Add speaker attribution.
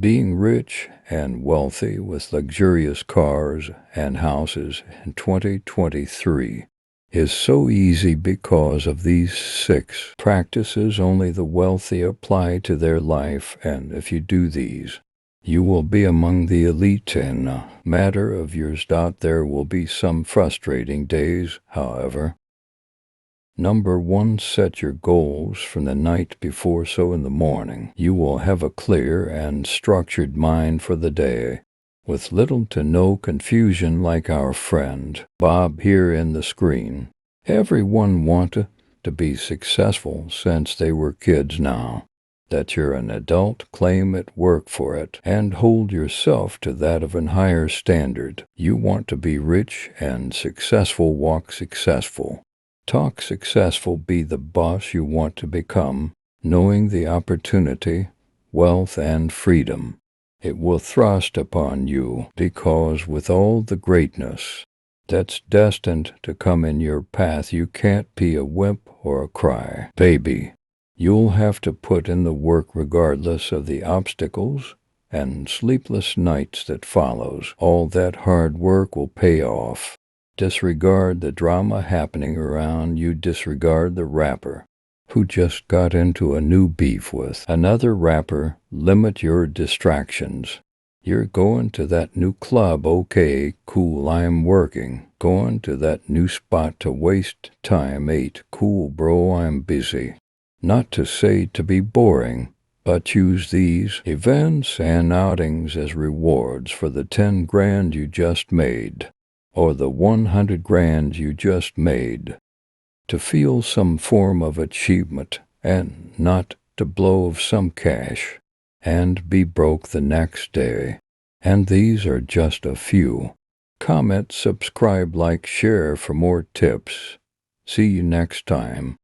Speaker 1: Being rich and wealthy with luxurious cars and houses in 2023 is so easy because of these 6 practices only the wealthy apply to their life, and if you do these, you will be among the elite in a matter of years. There will be some frustrating days, however. Number 1, set your goals from the night before so in the morning you will have a clear and structured mind for the day, with little to no confusion like our friend Bob here in the screen. Everyone wanted to be successful since they were kids. Now that you're an adult, claim it, work for it, and hold yourself to that of an higher standard. You want to be rich and successful, walk successful. Talk successful, be the boss you want to become, knowing the opportunity, wealth, and freedom it will thrust upon you, because with all the greatness that's destined to come in your path, you can't be a wimp or a cry baby. You'll have to put in the work regardless of the obstacles and sleepless nights that follows. All that hard work will pay off. Disregard the drama happening around you. Disregard the rapper who just got into a new beef with another rapper. Limit your distractions. You're going to that new club. Okay, cool, I'm working. Going to that new spot to waste time. 8, cool bro, I'm busy. Not to say to be boring, but use these events and outings as rewards for the 10 grand you just made, or the 100 grand you just made, to feel some form of achievement and not to blow of some cash and be broke the next day. And these are just a few. Comment, subscribe, like, share for more tips. See you next time.